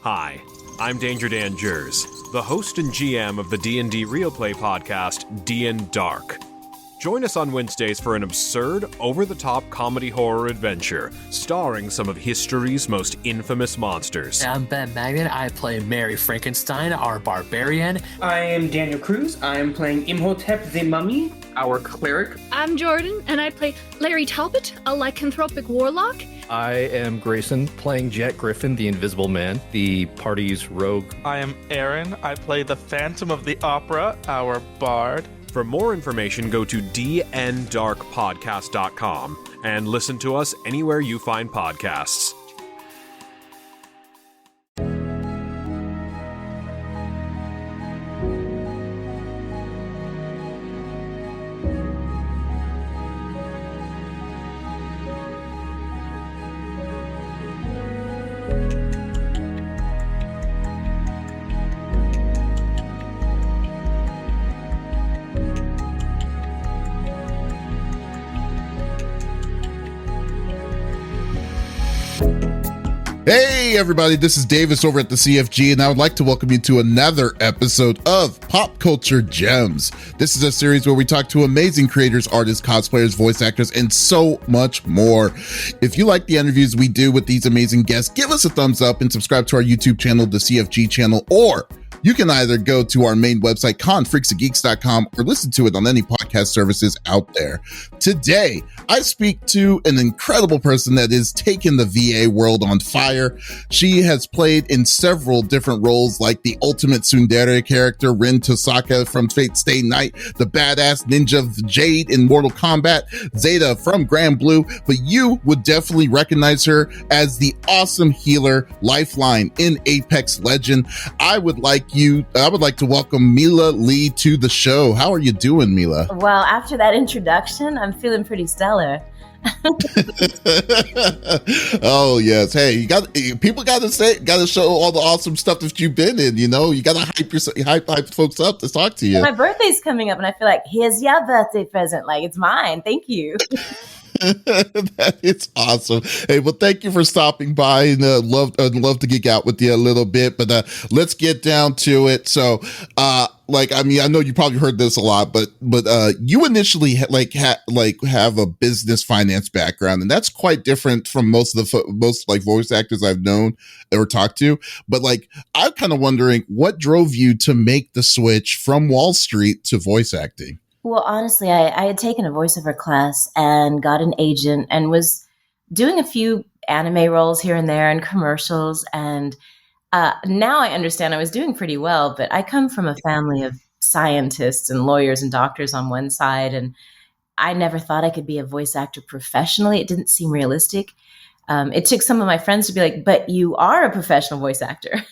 Hi, I'm Danger Dan Jers, the host and GM of the D&D Real Play podcast, D&D Dark. Join us on Wednesdays for an absurd, over-the-top comedy horror adventure, starring some of history's most infamous monsters. I'm Ben Magnet. I play Mary Frankenstein, our barbarian. I am Daniel Cruz. I am playing Imhotep the Mummy, our cleric. I'm Jordan, and I play Larry Talbot, a lycanthropic warlock. I am Grayson, playing Jet Griffin, the Invisible Man, the party's rogue. I am Aaron. I play the Phantom of the Opera, our bard. For more information, go to dndarkpodcast.com and listen to us anywhere you find podcasts. Hey everybody, this is Davis over at the CFG, and I would like to welcome you to another episode of Pop Culture Gems. This is a series where we talk to amazing creators, artists, cosplayers, voice actors, and so much more. If you like the interviews we do with these amazing guests, give us a thumbs up and subscribe to our YouTube channel, the CFG channel, or you can either go to our main website, confreaksandgeeks.com, or listen to it on any podcast services out there. Today, I speak to an incredible person that is taking the VA world on fire. She has played in several different roles, like the ultimate tsundere character, Rin Tosaka from Fate Stay Night, the badass ninja Jade in Mortal Kombat, Zeta from Grand Blue, but you would definitely recognize her as the awesome healer Lifeline in Apex Legend. I would like to welcome Mela Lee to the show. How are you doing, Mela? Well, after that introduction, I'm feeling pretty stellar. Oh yes, hey, people got to show all the awesome stuff that you've been in. You know, you got to hype folks up to talk to you. My birthday's coming up, and I feel like here's your birthday present. Like it's mine. Thank you. That is awesome. Hey, well, thank you for stopping by, and I'd love to geek out with you a little bit, but let's get down to it. So, I know you probably heard this a lot, but you initially have a business finance background, and that's quite different from most voice actors I've known or talked to. But I'm kind of wondering what drove you to make the switch from Wall Street to voice acting. Well, honestly, I had taken a voiceover class and got an agent and was doing a few anime roles here and there and commercials. And now I understand I was doing pretty well, but I come from a family of scientists and lawyers and doctors on one side, and I never thought I could be a voice actor professionally. It didn't seem realistic. It took some of my friends to be like, but you are a professional voice actor.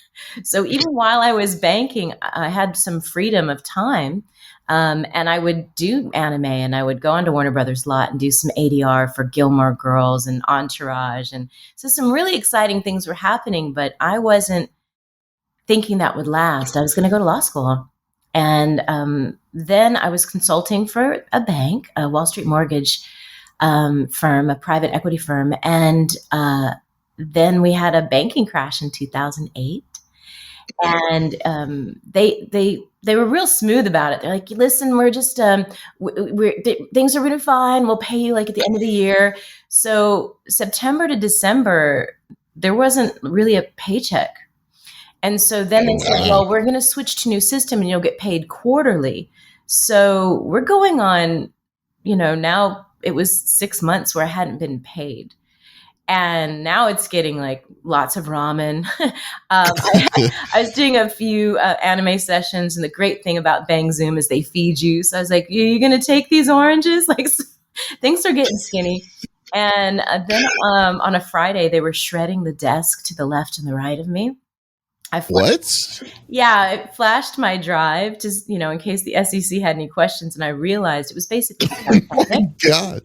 So even while I was banking, I had some freedom of time. And I would do anime, and I would go onto Warner Brothers lot and do some ADR for Gilmore Girls and Entourage. And so some really exciting things were happening, but I wasn't thinking that would last. I was going to go to law school. And then I was consulting for a bank, a Wall Street mortgage firm, a private equity firm. And then we had a banking crash in 2008. And they were real smooth about it. They're like, listen, we're just things are really fine. We'll pay you at the end of the year. So September to December, there wasn't really a paycheck. And so then they said, well, we're going to switch to new system and you'll get paid quarterly. So we're going on, now it was 6 months where I hadn't been paid. And now it's getting lots of ramen. I was doing a few anime sessions, and the great thing about Bang Zoom is they feed you. So I was like, you going to take these oranges? Things are getting skinny. And then on a Friday, they were shredding the desk to the left and the right of me. What? Yeah, it flashed my drive to, in case the SEC had any questions, and I realized it was basically oh my God.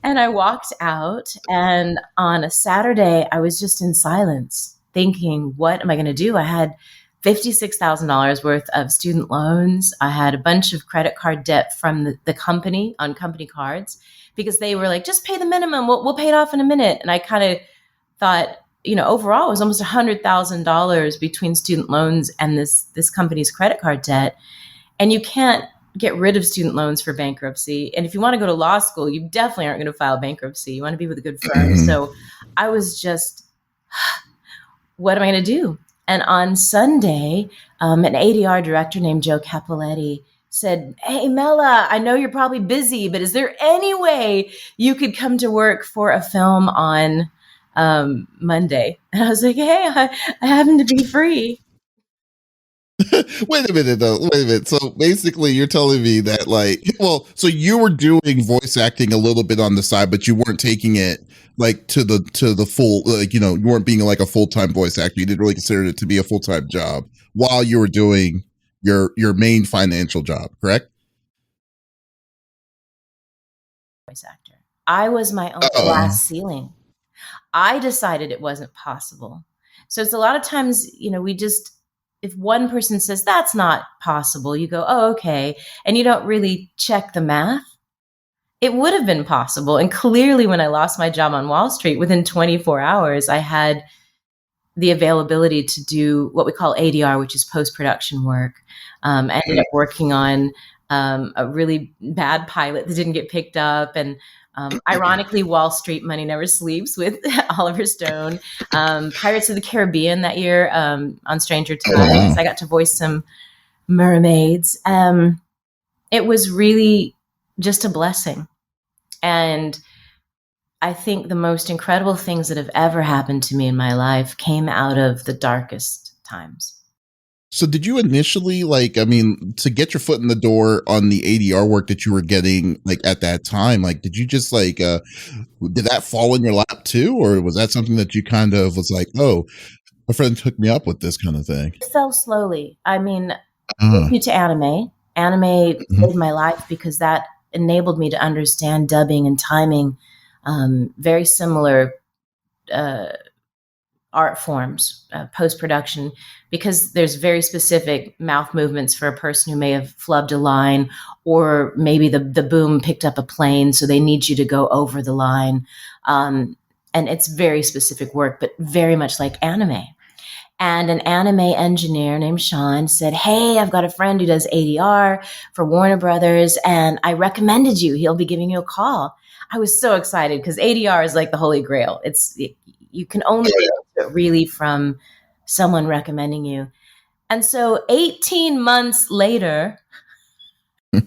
And I walked out, and on a Saturday, I was just in silence thinking, what am I going to do? I had $56,000 worth of student loans. I had a bunch of credit card debt from the company on company cards because they were like, just pay the minimum. We'll pay it off in a minute. And I kind of thought, overall it was almost $100,000 between student loans and this company's credit card debt. And you can't get rid of student loans for bankruptcy. And if you want to go to law school, you definitely aren't going to file bankruptcy. You want to be with a good firm. Mhm. So I was just, what am I going to do? And on Sunday, an ADR director named Joe Capoletti said, "Hey, Mela, I know you're probably busy, but is there any way you could come to work for a film on Monday?" And I was like, "Hey, I happen to be free." Wait a minute, though. Wait a minute. So basically, you're telling me that, like, well, so you were doing voice acting a little bit on the side, but you weren't taking it like to the full, like, you weren't being like a full-time voice actor. You didn't really consider it to be a full-time job while you were doing your main financial job, correct? Voice actor. I was my own Uh-oh. glass ceiling. I decided it wasn't possible. So it's a lot of times, if one person says that's not possible, you go, "Oh, okay." And you don't really check the math. It would have been possible. And clearly when I lost my job on Wall Street, within 24 hours, I had the availability to do what we call ADR, which is post-production work. I ended up working on a really bad pilot that didn't get picked up. And ironically, Wall Street Money Never Sleeps with Oliver Stone. Pirates of the Caribbean that year on Stranger Tides. wow. I got to voice some mermaids. It was really just a blessing. And I think the most incredible things that have ever happened to me in my life came out of the darkest times. So did you initially, like, to get your foot in the door on the ADR work that you were getting, like, at that time, like, did you just, like, did that fall in your lap too? Or was that something that you kind of was like, "Oh, a friend took me up with this kind of thing"? It fell slowly. Uh, Due to anime. Anime saved my life because that enabled me to understand dubbing and timing, very similar art forms, post-production, because there's very specific mouth movements for a person who may have flubbed a line, or maybe the boom picked up a plane, so they need you to go over the line. And it's very specific work, but very much like anime. And an anime engineer named Sean said, "Hey, I've got a friend who does ADR for Warner Brothers, and I recommended you. He'll be giving you a call." I was so excited because ADR is like the holy grail. You can only get it really from someone recommending you. And so 18 months later, a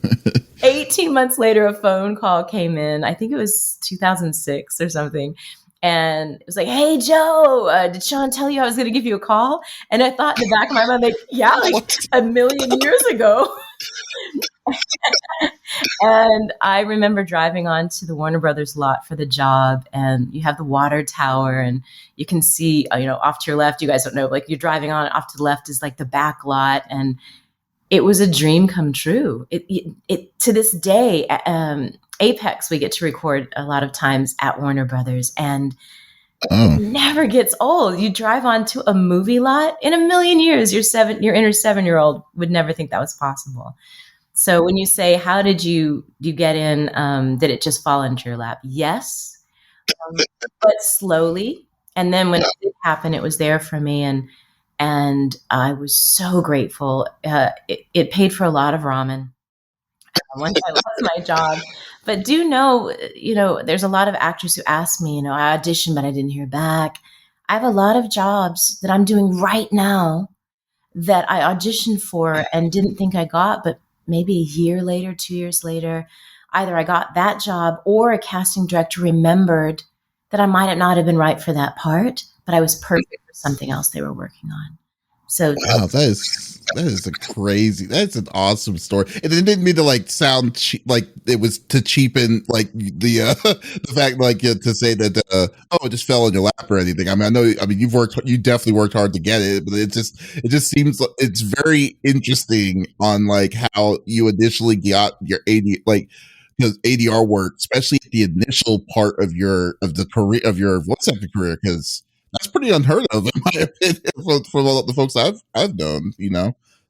phone call came in. I think it was 2006 or something. And it was like, "Hey, Joe, did Sean tell you I was going to give you a call?" And I thought in the back of my mind, like, yeah, like What? a million years ago. And I remember driving onto the Warner Brothers lot for the job, and you have the water tower, and you can see, off to your left, you guys don't know, like you're driving on, off to the left is like the back lot. And it was a dream come true. It to this day, Apex, we get to record a lot of times at Warner Brothers, and it never gets old. You drive onto a movie lot, in a million years, your inner 7-year-old would never think that was possible. So when you say, how did you get in? Did it just fall into your lap? Yes, but slowly. And then when it did happen, it was there for me, and I was so grateful. It paid for a lot of ramen once I lost my job. But there's a lot of actors who ask me, I auditioned, but I didn't hear back. I have a lot of jobs that I'm doing right now that I auditioned for and didn't think I got, but maybe a year later, 2 years later, either I got that job or a casting director remembered that I might not have been right for that part, but I was perfect for something else they were working on. So Wow, that's an awesome story. And it didn't mean to like sound like it was to cheapen like the the fact like to say that it just fell in your lap or anything. I know you definitely worked hard to get it, but it just seems like it's very interesting on like how you initially got your ADR work, especially at the initial part of your voice acting career, because that's pretty unheard of in my opinion for all the folks I've known,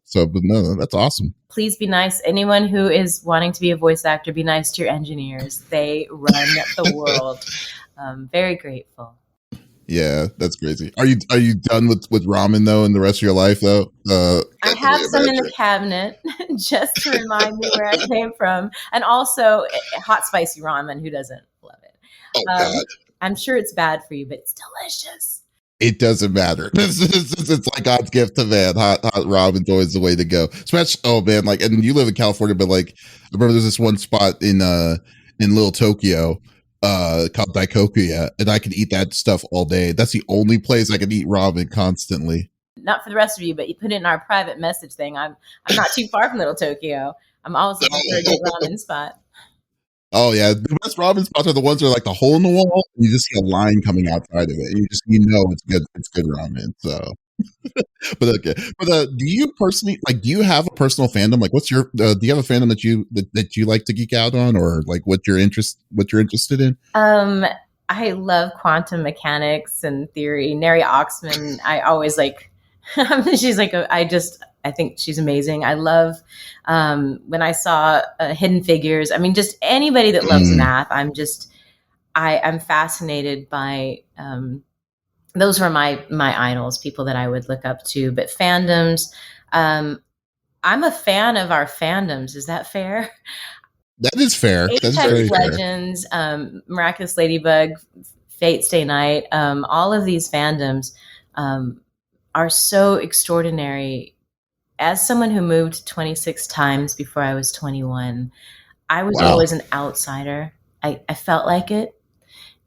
So, but no, that's awesome. Please be nice. Anyone who is wanting to be a voice actor, be nice to your engineers. They run the world. Very grateful. Yeah, that's crazy. Are you done with ramen though in the rest of your life though? I have some in the cabinet just to remind me where I came from, and also hot spicy ramen. Who doesn't love it? Oh God. I'm sure it's bad for you, but it's delicious. It doesn't matter. It's like God's gift to man. Hot ramen's always the way to go. Especially, oh man, like, and you live in California, but like, I remember there's this one spot in Little Tokyo, called Daikokuya, and I could eat that stuff all day. That's the only place I can eat ramen constantly. Not for the rest of you, but you put it in our private message thing. I'm not too far from Little Tokyo. I'm always looking for a good ramen spot. Oh yeah, the best ramen spots are the ones that are like the hole in the wall. And you just see a line coming outside of it, and you know it's good. It's good ramen. So, but okay. But do you personally like? Do you have a personal fandom? Like, what's your? Do you have a fandom that you like to geek out on, or like what you're interested in? I love quantum mechanics and theory. Neri Oxman, I always like. She's like I think she's amazing. I love when I saw Hidden Figures. I mean, just anybody that loves math. I'm fascinated by. Those were my idols, people that I would look up to. But fandoms, I'm a fan of our fandoms. Is that fair? That is fair. That's very Legends, Miraculous Ladybug, Fate Stay Night, all of these fandoms are so extraordinary. As someone who moved 26 times before I was 21, I was always an outsider. I felt like it.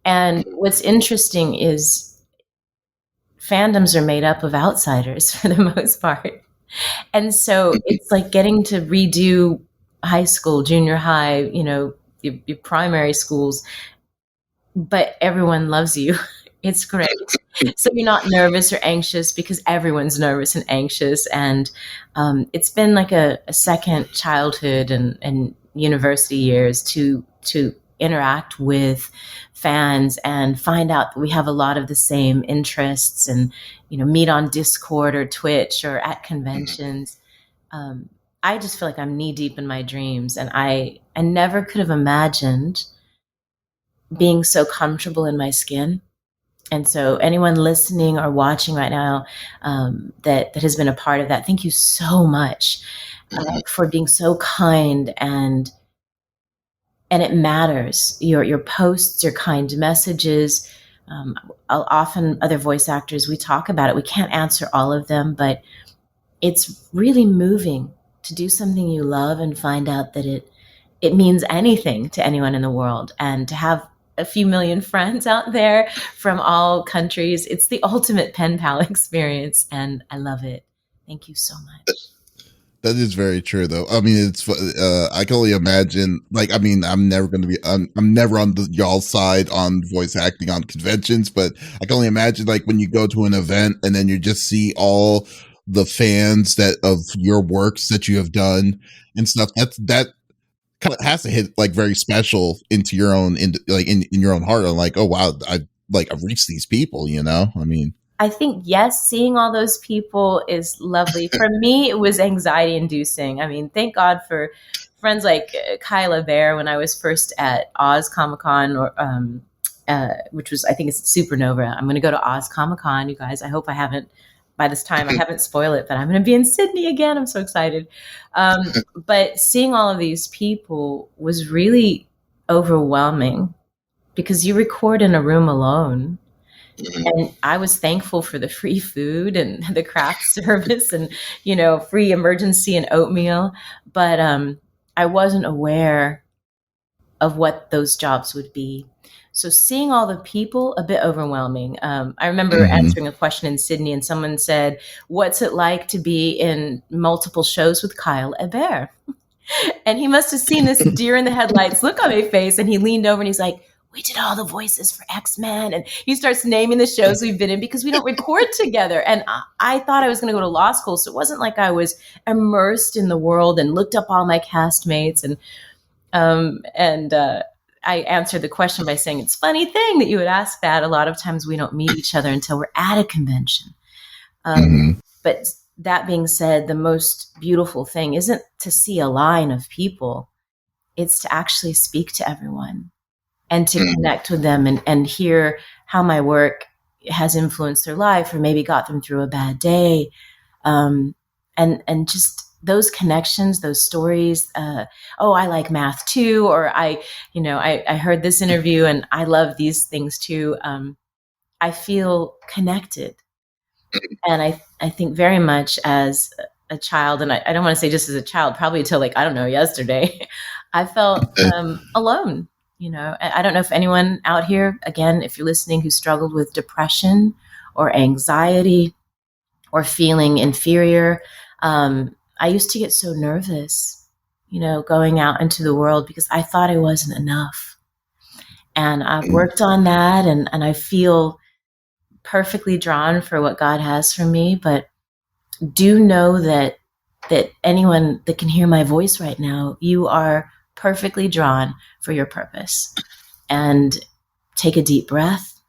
And what's interesting is fandoms are made up of outsiders for the most part. And so it's like getting to redo high school, junior high, your primary schools, but everyone loves you. It's great. So you're not nervous or anxious because everyone's nervous and anxious. And it's been like a second childhood and university years to interact with fans and find out that we have a lot of the same interests and, meet on Discord or Twitch or at conventions. I just feel like I'm knee deep in my dreams. And I never could have imagined being so comfortable in my skin. And so anyone listening or watching right now that has been a part of that, thank you so much for being so kind and it matters. Your posts, your kind messages. Often other voice actors, we talk about it. We can't answer all of them, but it's really moving to do something you love and find out that it means anything to anyone in the world, and to have a few million friends out there from all countries. It's the ultimate pen pal experience, and I love it. Thank you so much. That is very true, though. I mean, it's I can only imagine. Like, I mean, I'm never going to be. I'm never on y'all's side on voice acting on conventions, but I can only imagine like when you go to an event and then you just see all the fans of your works that you have done and stuff. That kind of has to hit like very special into your own in your own heart. I'm like, oh wow, I've reached these people. I mean. I think, yes, seeing all those people is lovely. For me, it was anxiety inducing. I mean, thank God for friends like Kyla Bear when I was first at Oz Comic Con, which was, I think it's Supernova. I'm going to go to Oz Comic Con, you guys. I hope I haven't, by this time, I haven't spoiled it, but I'm going to be in Sydney again. I'm so excited. But seeing all of these people was really overwhelming because you record in a room alone. And I was thankful for the free food and the craft service and, free emergency and oatmeal. But I wasn't aware of what those jobs would be. So seeing all the people, a bit overwhelming. I remember answering a question in Sydney and someone said, what's it like to be in multiple shows with Kyle Hebert? And he must have seen this deer in the headlights look on my face. And he leaned over and he's like, we did all the voices for X-Men. And he starts naming the shows we've been in because we don't record together. And I thought I was going to go to law school. So it wasn't like I was immersed in the world and looked up all my castmates. And I answered the question by saying, it's a funny thing that you would ask that. A lot of times we don't meet each other until we're at a convention. But that being said, the most beautiful thing isn't to see a line of people. It's to actually speak to everyone. And to connect with them and hear how my work has influenced their life or maybe got them through a bad day. And just those connections, those stories. Oh, I like math too, or I heard this interview and I love these things too. I feel connected, and I think very much as a child, and I don't want to say just as a child, probably until like I don't know yesterday, I felt alone. I don't know if anyone out here, again, if you're listening, who struggled with depression or anxiety or feeling inferior. I used to get so nervous, going out into the world because I thought I wasn't enough. And I've worked on that, and I feel perfectly drawn for what God has for me. But do know that anyone that can hear my voice right now, you are perfectly drawn for your purpose. And take a deep breath.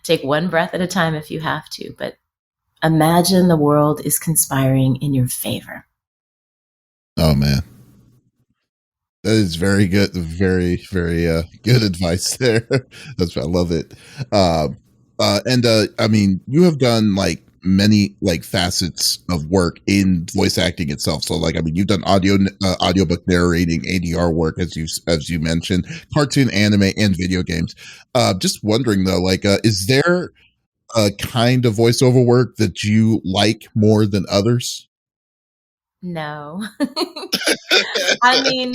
Take one breath at a time if you have to, but imagine the world is conspiring in your favor. Oh man, that is very good. Very, very good advice there. I love it. I mean, you have done like many like facets of work in voice acting itself. So like, I mean, you've done audiobook narrating, ADR work, as you mentioned, cartoon, anime, and video games. Just wondering though, like, is there a kind of voiceover work that you like more than others? No. I mean,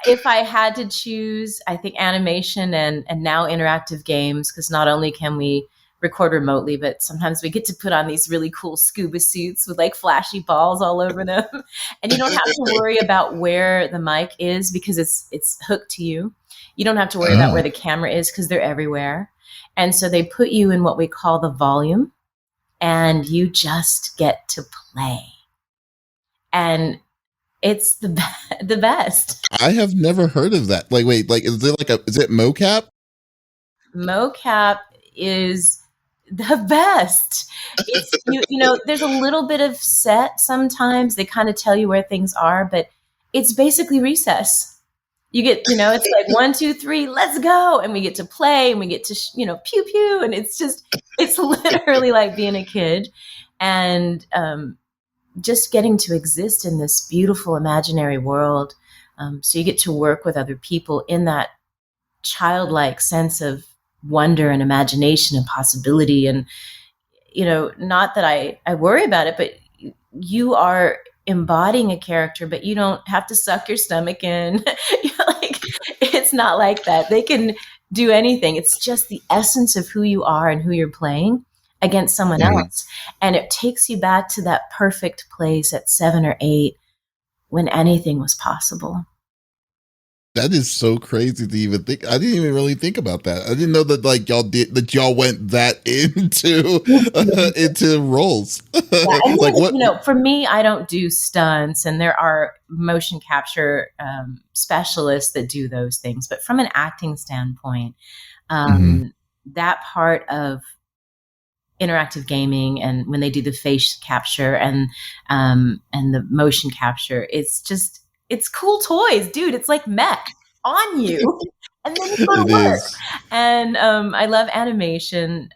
if I had to choose, I think animation and now interactive games, because not only can we record remotely, but sometimes we get to put on these really cool scuba suits with like flashy balls all over them. And you don't have to worry about where the mic is because it's hooked to you. You don't have to worry about where the camera is because they're everywhere. And so they put you in what we call the volume, and you just get to play. And it's the best. I have never heard of that. Like, wait, like, is it mocap? Mocap is the best. It's, there's a little bit of set sometimes. They kind of tell you where things are, but it's basically recess. You get, it's like 1, 2, 3, let's go. And we get to play and we get to, pew, pew. And it's literally like being a kid. And, just getting to exist in this beautiful imaginary world. So you get to work with other people in that childlike sense of wonder and imagination and possibility. And, not that I worry about it, but you are embodying a character, but you don't have to suck your stomach in. It's not like that. They can do anything. It's just the essence of who you are and who you're playing against someone else. And it takes you back to that perfect place at 7 or 8 when anything was possible. That is so crazy to even think. I didn't even really think about that. I didn't know that like y'all went that into roles. Yeah, and like what? For me, I don't do stunts, and there are motion capture specialists that do those things. But from an acting standpoint, that part of interactive gaming and when they do the face capture and the motion capture, it's cool toys, dude. It's like mech on you, and then you go to work. And I love animation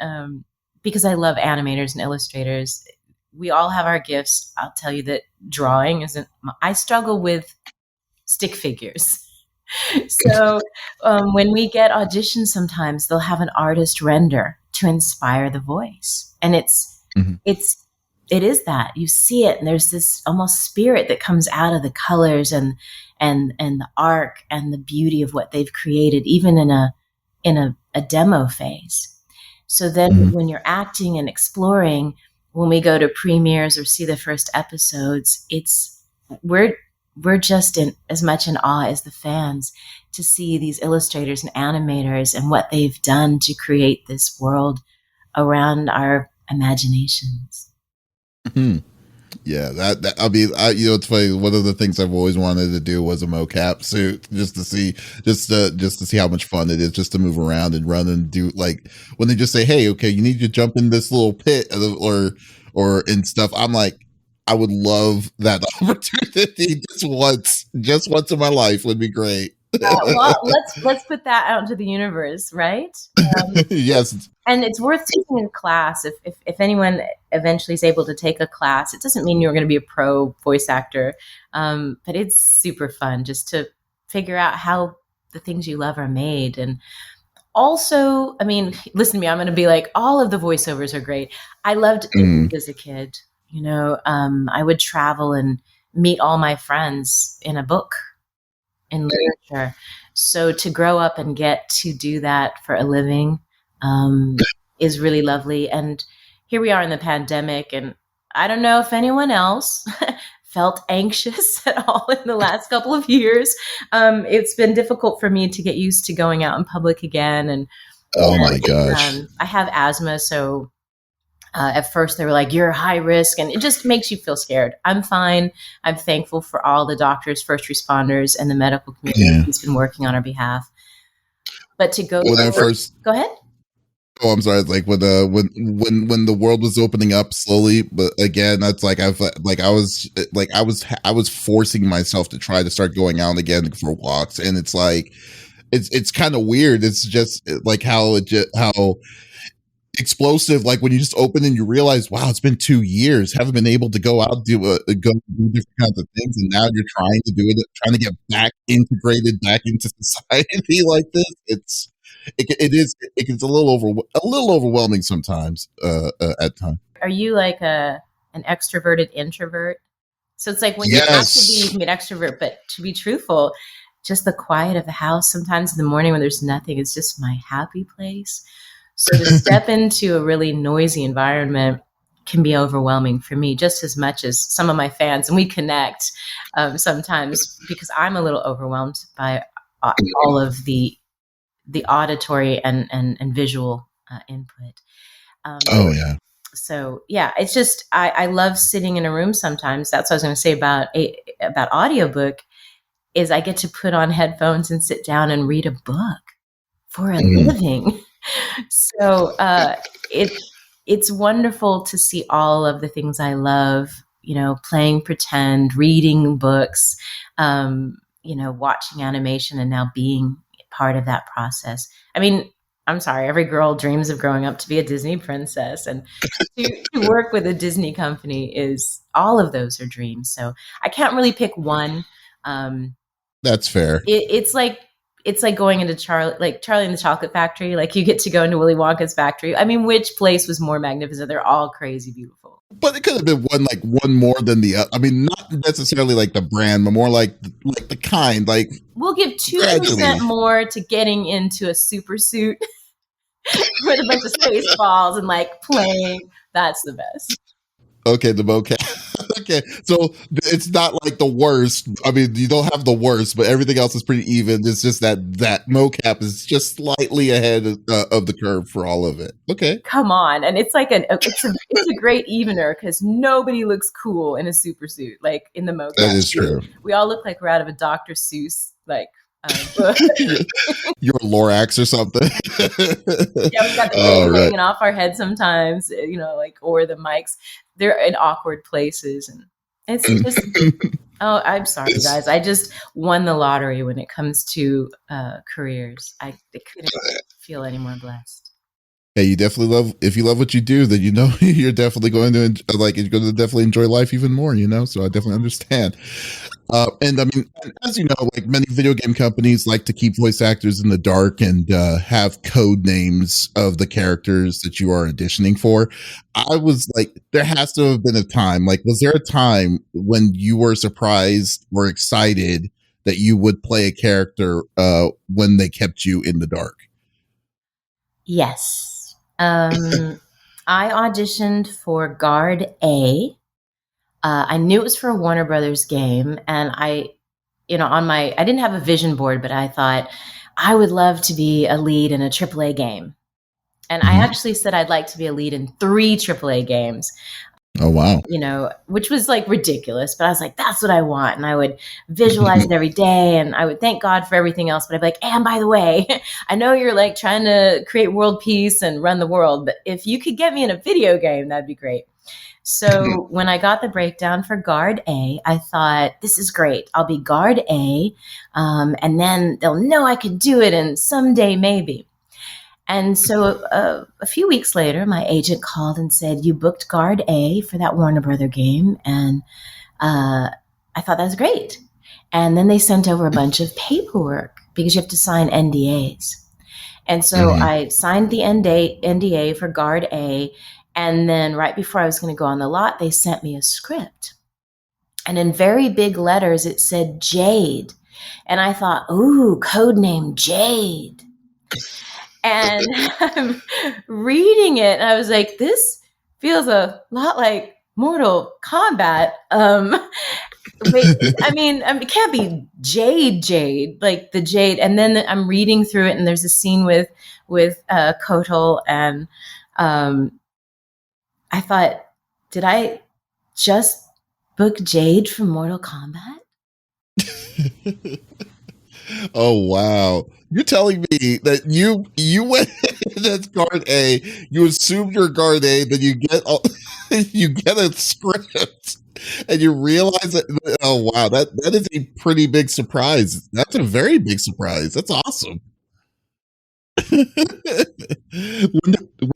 because I love animators and illustrators. We all have our gifts. I'll tell you that drawing isn't. I struggle with stick figures. So when we get auditions, sometimes they'll have an artist render to inspire the voice, and it is that you see it, and there's this almost spirit that comes out of the colors and the arc and the beauty of what they've created, even in a demo phase. So then when you're acting and exploring, when we go to premieres or see the first episodes, we're just in as much in awe as the fans to see these illustrators and animators and what they've done to create this world around our imaginations. Yeah, that I mean, it's funny. One of the things I've always wanted to do was a mocap suit, just to see how much fun it is, just to move around and run and do, like, when they just say, "Hey, okay, you need to jump in this little pit," or and stuff. I'm like, I would love that opportunity just once in my life would be great. Well, let's put that out into the universe, right? Yes. And it's worth taking in class if anyone eventually is able to take a class. It doesn't mean you're going to be a pro voice actor, but it's super fun just to figure out how the things you love are made. And also, I mean, listen to me, I'm going to be like, all of the voiceovers are great. I loved it as a kid. I would travel and meet all my friends in a book, in literature. So to grow up and get to do that for a living is really lovely. And here we are in the pandemic, and I don't know if anyone else felt anxious at all in the last couple of years. It's been difficult for me to get used to going out in public again. And oh my gosh, I have asthma, so at first they were like, you're high risk, and it just makes you feel scared. I'm fine. I'm thankful for all the doctors, first responders, and the medical community who's been working on our behalf. But to go when I first go ahead. Oh, I'm sorry. Like when the world was opening up slowly, but again, that's like I was forcing myself to try to start going out again for walks, and it's like it's kind of weird. It's just like how explosive. Like when you just open and you realize, wow, it's been 2 years, haven't been able to go out go do different kinds of things, and now you're trying to do it, trying to get back integrated back into society like this. It gets a little overwhelming sometimes at times. Are you like an extroverted introvert? So it's like when you have to be, you can be an extrovert, but to be truthful, just the quiet of the house sometimes in the morning when there's nothing, it's just my happy place. So to step into a really noisy environment can be overwhelming for me just as much as some of my fans, and we connect sometimes because I'm a little overwhelmed by all of the auditory and visual input. So yeah, it's just I love sitting in a room sometimes. That's what I was going to say about audiobook is I get to put on headphones and sit down and read a book for a living. So it's wonderful to see all of the things I love, playing pretend, reading books, watching animation, and now being part of that process. I mean, I'm sorry, every girl dreams of growing up to be a Disney princess, and to work with a Disney company is all of those are dreams. So I can't really pick one. That's fair. It's like going into Charlie and the Chocolate Factory. Like you get to go into Willy Wonka's factory. I mean, which place was more magnificent? They're all crazy beautiful. But it could have been one more than the other. I mean, not necessarily like the brand, but more like the kind. Like we'll give 2% more to getting into a super suit with a bunch of space balls and like playing. That's the best. Okay, the mocap. Okay, so it's not like the worst. I mean, you don't have the worst, but everything else is pretty even. It's just that mocap is just slightly ahead of the curve for all of it. Okay, come on, and it's like it's a great evener because nobody looks cool in a super suit like in the mocap. That is true. We all look like we're out of a Dr. Seuss You're a Lorax or something. Yeah, we got the hair hanging off our head sometimes, or the mics. They're in awkward places, and it's just. Oh, I'm sorry, guys. I just won the lottery when it comes to careers. I couldn't feel any more blessed. Hey, you definitely if you love what you do, then you're definitely going to you're going to definitely enjoy life even more. So I definitely understand. And I mean, as you know, like many video game companies like to keep voice actors in the dark and have code names of the characters that you are auditioning for. I was like, there has to have been a time. Like, was there a time when you were surprised or excited that you would play a character when they kept you in the dark? Yes. I auditioned for Guard A. I knew it was for a Warner Brothers game, and I didn't have a vision board, but I thought I would love to be a lead in a AAA game. And I actually said I'd like to be a lead in 3 AAA games. Oh, wow. Which was like ridiculous, but I was like, that's what I want. And I would visualize it every day, and I would thank God for everything else. But I'd be like, and by the way, I know you're like trying to create world peace and run the world, but if you could get me in a video game, that'd be great. So when I got the breakdown for guard A, I thought, this is great. I'll be guard A, and then they'll know I can do it, and someday maybe. And so a few weeks later, my agent called and said, you booked guard A for that Warner Brother game. And I thought that was great. And then they sent over a bunch of paperwork because you have to sign NDAs. And so I signed the NDA for guard A. And then right before I was going to go on the lot, they sent me a script. And in very big letters, it said Jade. And I thought, ooh, code name Jade. And I'm reading it, and I was like, this feels a lot like Mortal Kombat. Wait, it can't be Jade, like the Jade. And then I'm reading through it, and there's a scene with Kotal, and I thought, did I just book Jade from Mortal Kombat? Oh wow! You're telling me that you went that's guard A. You assumed you're guard A, then you get a script, and you realize that. Oh wow! That is a pretty big surprise. That's a very big surprise. That's awesome. when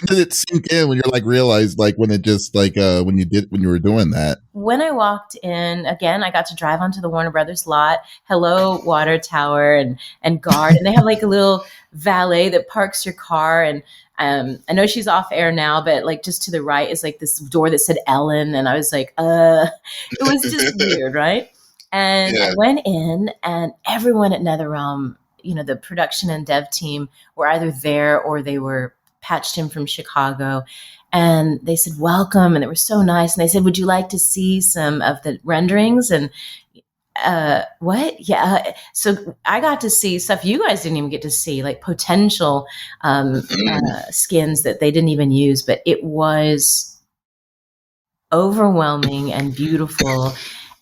did it sink in? When you're like realized like when it just like when you were doing that? When I walked in, again, I got to drive onto the Warner Brothers lot. Hello, water tower and guard, and they have like a little valet that parks your car. And I know she's off air now, but like just to the right is like this door that said Ellen, and I was like, it was just weird, right? And I went in, and everyone at NetherRealm, the production and dev team were either there or they were patched in from Chicago. And they said, welcome. And they were so nice. And they said, would you like to see some of the renderings? And what? Yeah. So I got to see stuff you guys didn't even get to see, like potential skins that they didn't even use. But it was overwhelming and beautiful.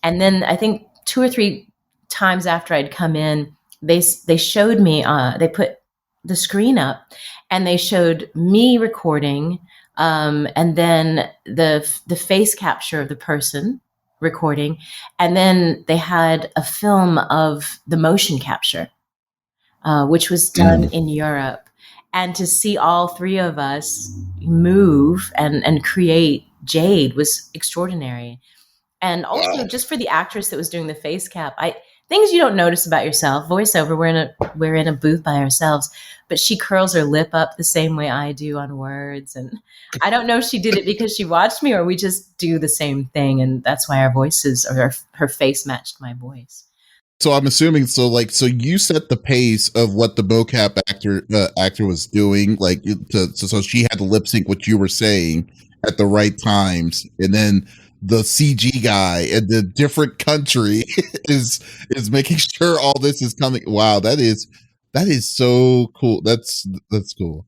And then I think 2 or 3 times after I'd come in, they showed me, they put the screen up and they showed me recording, and then the face capture of the person recording. And then they had a film of the motion capture, which was done in Europe. And to see all 3 of us move and create Jade was extraordinary. And also just for the actress that was doing the face cap, things you don't notice about yourself. Voiceover, we're in a booth by ourselves, but she curls her lip up the same way I do on words. And I don't know if she did it because she watched me or we just do the same thing. And that's why our voices or her face matched my voice. So I'm assuming, so you set the pace of what the mocap actor was doing, like so she had to lip sync what you were saying at the right times, and then the CG guy in the different country is making sure all this is coming. Wow, that is so cool. That's cool.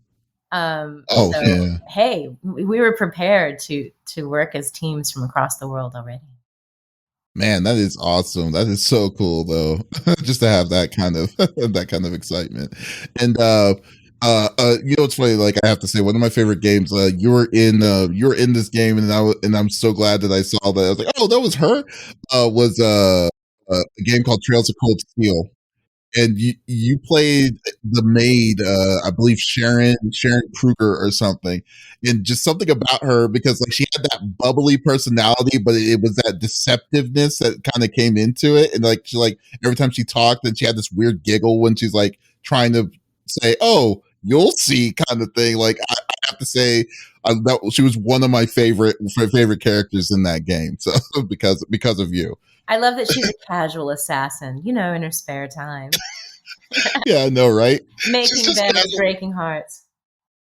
Hey, we were prepared to work as teams from across the world already. Man, that is awesome. That is so cool though. Just to have that kind of excitement. And it's funny, like I have to say one of my favorite games, you were in this game, and I'm so glad that I saw that. I was like, oh, that was her. Was a game called Trails of Cold Steel. And you played the maid, I believe Sharon Kruger or something, and just something about her because like she had that bubbly personality, but it was that deceptiveness that kind of came into it, and like she like every time she talked, and she had this weird giggle when she's like trying to say, "Oh, you'll see," kind of thing. Like I have to say, that she was one of my favorite characters in that game. So because of you. I love that she's a casual assassin, in her spare time. Yeah, I know, right? Making them breaking hearts.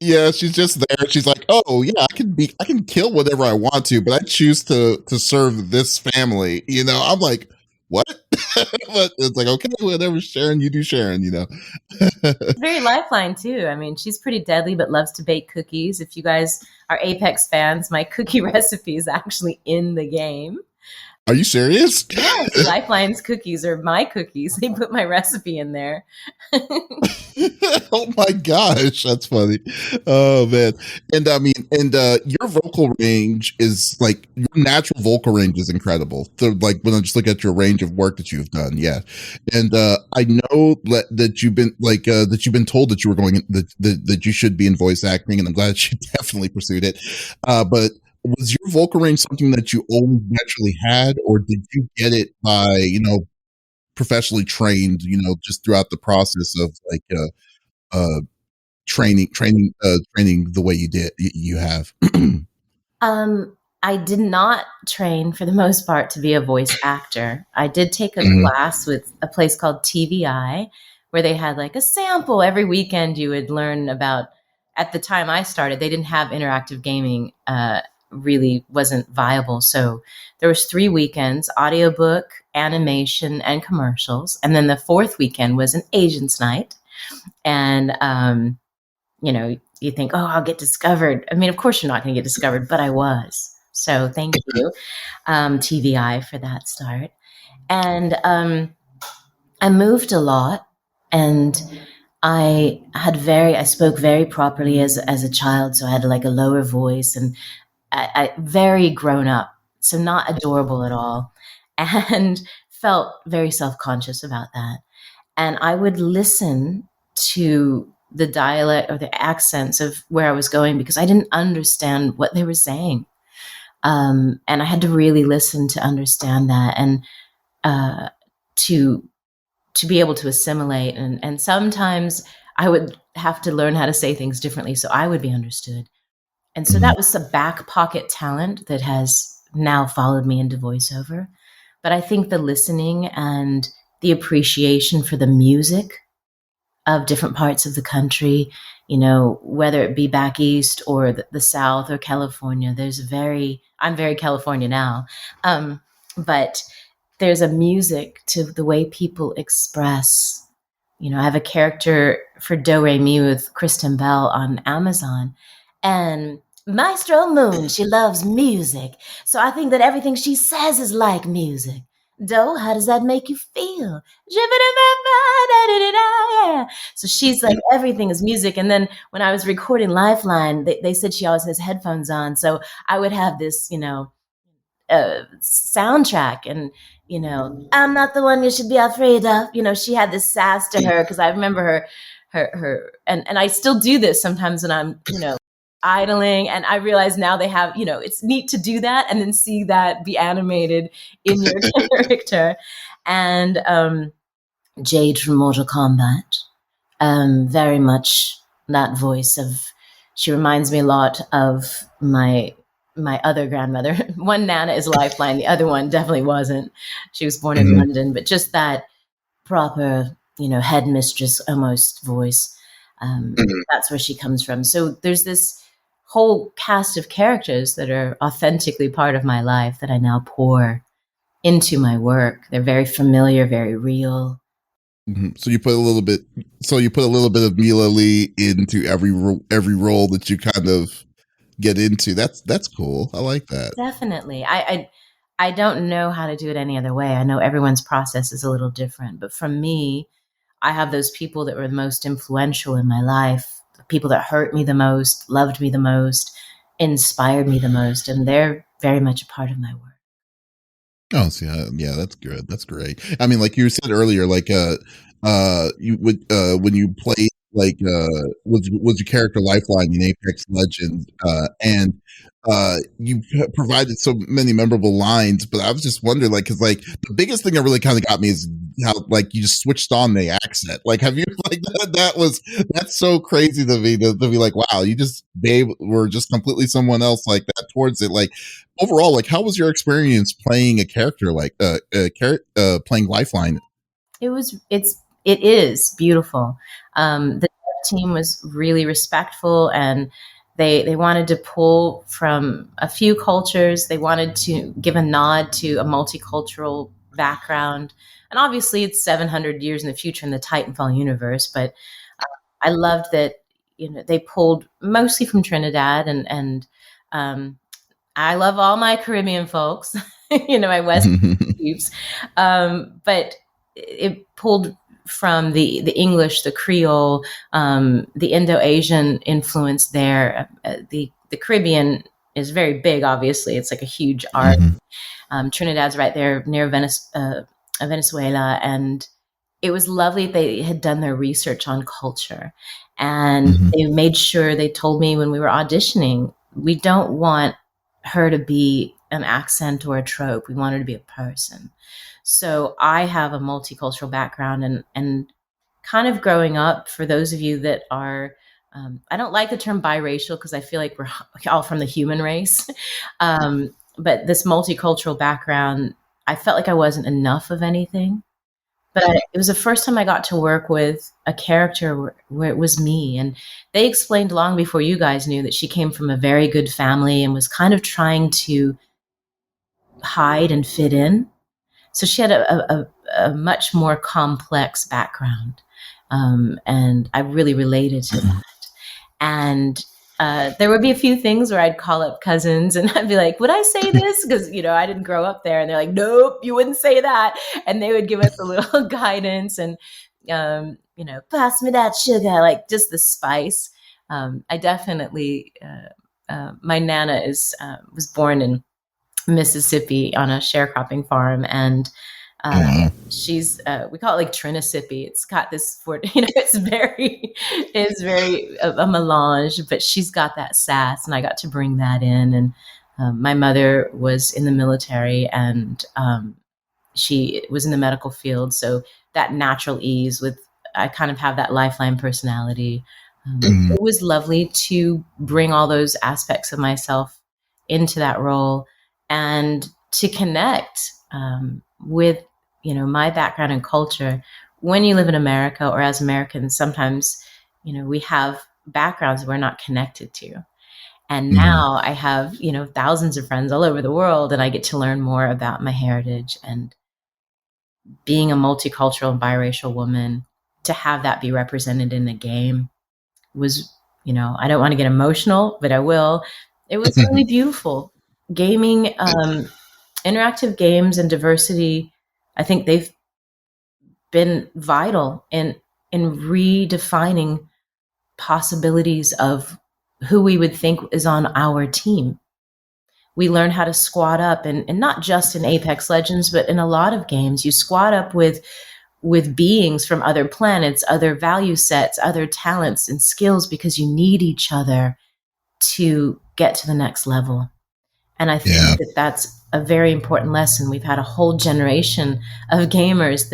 Yeah, she's just there. She's like, oh yeah, I can kill whatever I want to, but I choose to serve this family. I'm like, what? But it's like, okay, whatever, Sharon, you do Sharon, Very Lifeline too. I mean, she's pretty deadly, but loves to bake cookies. If you guys are Apex fans, my cookie recipe is actually in the game. Are you serious? Yes, Lifeline's cookies are my cookies. They put my recipe in there. Oh my gosh, that's funny. Oh man. And I mean, and your vocal range is like your natural vocal range is incredible. So like when I just look at your range of work that you've done, yeah. And I know that you've been that you've been told that you were going that you should be in voice acting, and I'm glad that you definitely pursued it. But was your vocal range something that you always naturally had, or did you get it by, professionally trained, just throughout the process of like uh training the way you have? I did not train for the most part to be a voice actor. I did take a Mhm. class with a place called TVI where they had like a sample every weekend. You would learn about. At the time I started, they didn't have interactive gaming. Really wasn't viable. So there was 3 weekends: audiobook, animation, and commercials. And then the 4th weekend was an agent's night. And you think, oh, I'll get discovered. I mean, of course you're not going to get discovered, but I was. So thank you, TVI, for that start. And I moved a lot, and I spoke very properly as a child, so I had like a lower voice, and I very grown up, so not adorable at all, and felt very self conscious about that. And I would listen to the dialect or the accents of where I was going because I didn't understand what they were saying. And I had to really listen to understand that, and uh, to be able to assimilate. And sometimes I would have to learn how to say things differently so I would be understood. And so Mhm. that was a back pocket talent that has now followed me into voiceover. But I think the listening and the appreciation for the music of different parts of the country, whether it be back east or the South or California, I'm very California now. But there's a music to the way people express. I have a character for Do Re Mi with Kristen Bell on Amazon, and Maestro Moon, she loves music. So I think that everything she says is like music. Do, how does that make you feel? Yeah. So she's like, everything is music. And then when I was recording Lifeline, they said she always has headphones on. So I would have this, soundtrack, and I'm not the one you should be afraid of. She had this sass to her because I remember her, and I still do this sometimes when I'm idling, and I realize now they have, it's neat to do that and then see that be animated in your character. And Jade from Mortal Kombat, very much that voice of. She reminds me a lot of my other grandmother. One Nana is Lifeline, the other one definitely wasn't. She was born in Mhm. London, but just that proper, headmistress almost voice. That's where she comes from. So there's this whole cast of characters that are authentically part of my life that I now pour into my work. They're very familiar, very real. Mhm. So you put a little bit. So you put a little bit of Mela Lee into every role that you kind of get into. That's cool. I like that. Definitely. I don't know how to do it any other way. I know everyone's process is a little different, but from me, I have those people that were the most influential in my life, the people that hurt me the most, loved me the most, inspired me the most, and they're very much a part of my work. Oh, so yeah, that's good. That's great. I mean, like you said earlier, like you would when you played like was your character Lifeline in Apex Legends, and you provided so many memorable lines. But I was just wondering, like, because like the biggest thing that really kind of got me is how like you just switched on the accent. Like, have you like that's so crazy to me to be like, wow, you just babe were just completely someone else like that towards it. Like overall, like how was your experience playing a character like playing Lifeline? It is beautiful. The dev team was really respectful, and they wanted to pull from a few cultures. They wanted to give a nod to a multicultural background, and obviously it's 700 years in the future in the Titanfall universe. But I loved that they pulled mostly from Trinidad, and I love all my Caribbean folks. my West peeps. But it pulled from the English, the Creole, the Indo-Asian influence there. The Caribbean is very big, obviously. It's like a huge art. Trinidad's right there near Venezuela. And it was lovely. They had done their research on culture. And they made sure, they told me when we were auditioning, we don't want her to be an accent or a trope. We want her to be a person. So I have a multicultural background, and kind of growing up, for those of you that are, I don't like the term biracial because I feel like we're all from the human race. But this multicultural background, I felt like I wasn't enough of anything. But it was the first time I got to work with a character where it was me. And they explained long before you guys knew that she came from a very good family and was kind of trying to hide and fit in. So she had a much more complex background. And I really related to that. And there would be a few things where I'd call up cousins and I'd be like, would I say this? Because, I didn't grow up there. And they're like, nope, you wouldn't say that. And they would give us a little guidance and, pass me that sugar, like just the spice. I definitely, my Nana was born in Mississippi on a sharecropping farm. And she's we call it like Trinissippi. It's got this it's very a melange, but she's got that sass, and I got to bring that in. And my mother was in the military, and she was in the medical field, so that natural ease I kind of have that Lifeline personality. It was lovely to bring all those aspects of myself into that role and to connect with my background and culture. When you live in America, or as Americans, sometimes, we have backgrounds we're not connected to. And now I have, thousands of friends all over the world, and I get to learn more about my heritage. And being a multicultural and biracial woman, to have that be represented in a game was, I don't want to get emotional, but I will. It was really beautiful. Gaming, interactive games and diversity, I think they've been vital in redefining possibilities of who we would think is on our team. We learn how to squad up, and not just in Apex Legends, but in a lot of games, you squad up with beings from other planets, other value sets, other talents and skills, because you need each other to get to the next level. And I think that that's a very important lesson. We've had a whole generation of gamers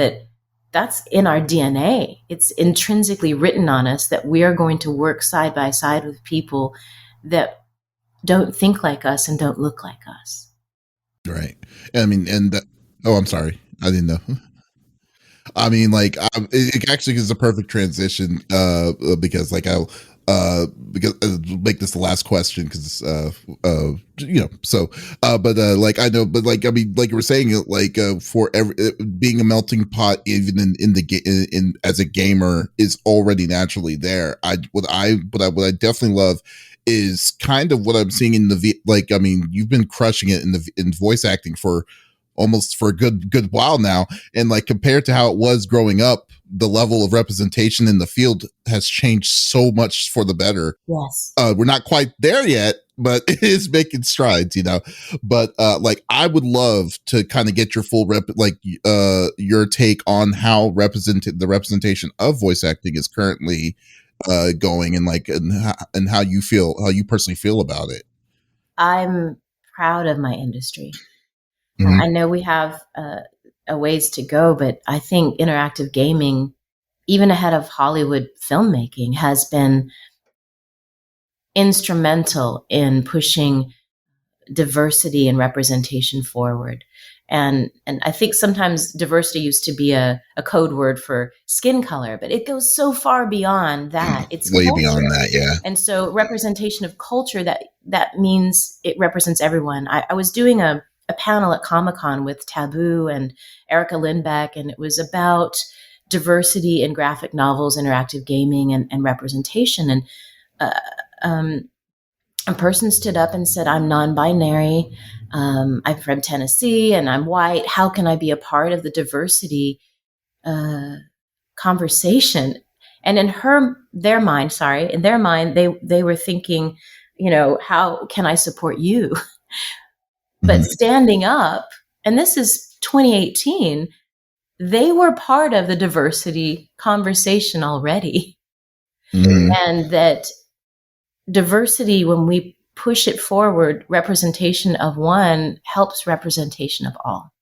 that's in our DNA. It's intrinsically written on us that we are going to work side by side with people that don't think like us and don't look like us. Right. I mean, I'm sorry. I didn't know. I mean, like, it actually is a perfect transition, because like I'll make this the last question, because but like I know, but like I mean, like you were saying, like for being a melting pot, even in as a gamer, is already naturally there. What I definitely love is kind of what I'm seeing in like, I mean, you've been crushing it in voice acting for a good while now, and like compared to how it was growing up, the level of representation in the field has changed so much for the better. Yes. We're not quite there yet, but it is making strides, but like I would love to kind of get your full your take on how the representation of voice acting is currently going, and like and how you personally feel about it. I'm proud of my industry. I know we have a ways to go, but I think interactive gaming, even ahead of Hollywood filmmaking, has been instrumental in pushing diversity and representation forward. And I think sometimes diversity used to be a code word for skin color, but it goes so far beyond that. It's way culture. Beyond that, yeah. And so representation of culture, that means it represents everyone. I was doing a panel at Comic-Con with Taboo and Erica Lindbeck, and it was about diversity in graphic novels, interactive gaming, and representation. And a person stood up and said, I'm non-binary, I'm from Tennessee and I'm white. How can I be a part of the diversity conversation? And in their mind, they were thinking, how can I support you? But standing up, and this is 2018, they were part of the diversity conversation already. And that diversity, when we push it forward, representation of one helps representation of all.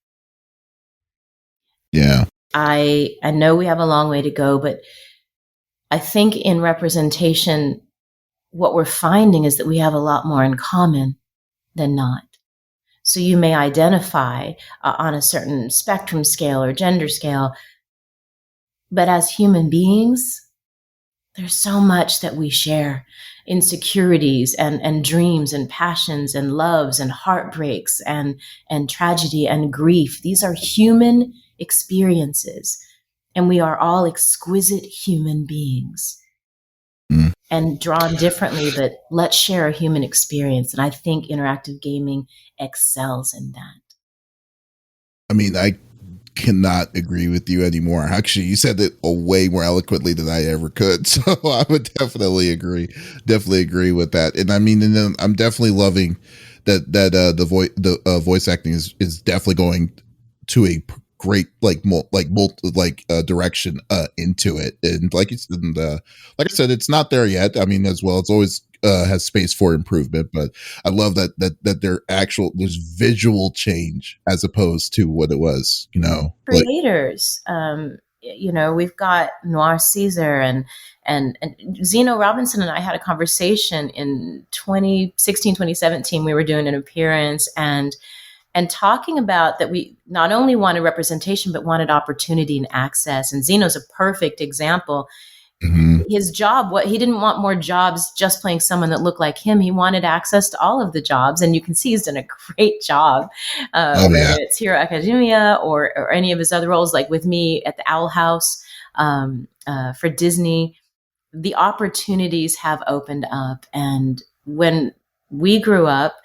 Yeah. I know we have a long way to go, but I think in representation, what we're finding is that we have a lot more in common than not. So you may identify on a certain spectrum scale or gender scale, but as human beings, there's so much that we share. Insecurities and dreams and passions and loves and heartbreaks and tragedy and grief. These are human experiences, and we are all exquisite human beings and drawn differently, but let's share a human experience. And I think interactive gaming excels in that. I mean, I cannot agree with you anymore. Actually, you said it way more eloquently than I ever could. So I would definitely agree with that. And I mean, and then I'm definitely loving that the voice acting is definitely going to a great direction into it. And like you said, like I said, it's not there yet. I mean, as well, it's always has space for improvement, but I love that there's visual change as opposed to what it was, creators. We've got Noir Caesar and Zeno Robinson and I had a conversation in 2016, 2017. We were doing an appearance and talking about that we not only wanted representation, but wanted opportunity and access. And Zeno's a perfect example. His job, he didn't want more jobs just playing someone that looked like him. He wanted access to all of the jobs. And you can see he's done a great job, whether it's Hero Academia or any of his other roles, like with me at the Owl House for Disney. The opportunities have opened up. And when we grew up,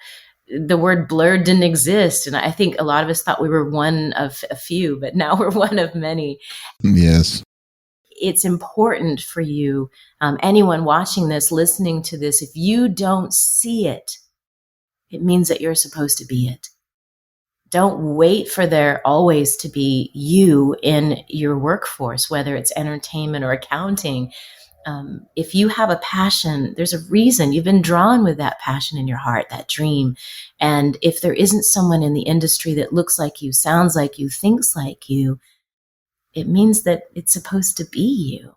the word blurred didn't exist. And I think a lot of us thought we were one of a few, but now we're one of many. Yes. It's important for you, anyone watching this, listening to this, if you don't see it, it means that you're supposed to be it. Don't wait for there always to be you in your workforce, whether it's entertainment or accounting. If you have a passion, there's a reason you've been drawn with that passion in your heart, that dream. And if there isn't someone in the industry that looks like you, sounds like you, thinks like you, it means that it's supposed to be you.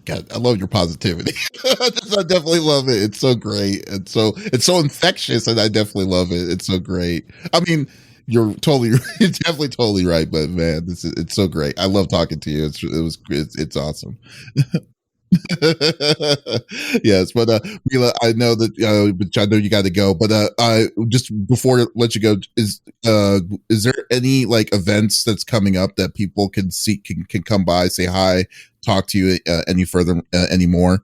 God, I love your positivity. I definitely love it. It's so great. It's so infectious, and I definitely love it. It's so great. I mean, you're definitely totally right. But man, it's so great. I love talking to you. It's awesome. Yes, but Mela, I know that but I know you got to go, but just before I let you go, is there any like events that's coming up that people can see, can come by, say hi, talk to you any further anymore?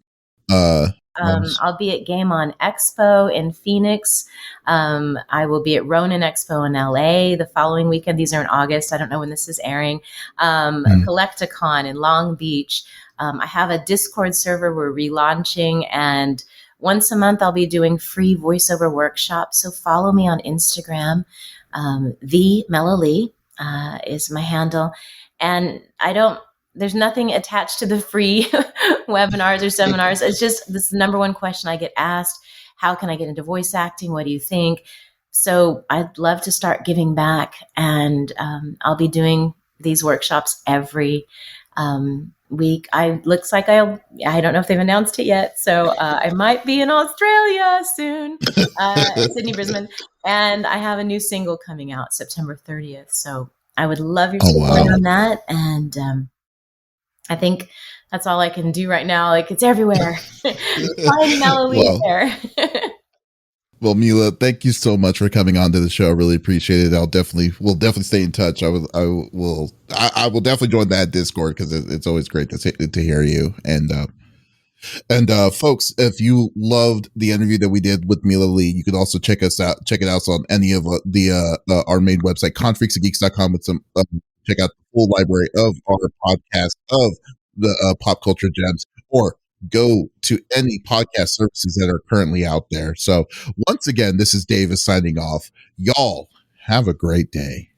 I'll be at Game On Expo in Phoenix. I will be at Ronin Expo in LA the following weekend. These are in August. I don't know when this is airing. Collecticon in Long Beach. I have a Discord server we're relaunching, and once a month I'll be doing free voiceover workshops. So follow me on Instagram. The Mela Lee is my handle. And there's nothing attached to the free webinars or seminars. It's just this is the number one question I get asked. How can I get into voice acting? What do you think? So I'd love to start giving back. And I'll be doing these workshops every week. Looks like I don't know if they've announced it yet. So I might be in Australia soon, Sydney, Brisbane. And I have a new single coming out September 30th. So I would love your support on that. And I think that's all I can do right now. Like, it's everywhere. Find Mela Lee there. Well, Mela, thank you so much for coming on to the show. I really appreciate it. We'll definitely stay in touch. I will definitely join that Discord because it's always great to hear you. And And folks, if you loved the interview that we did with Mela Lee, you can also check it out on any of our main website, confreaksandgeeks.com, with some check out the full library of our podcast of the Pop Culture Gems, or go to any podcast services that are currently out there. So once again, this is Davis signing off. Y'all have a great day.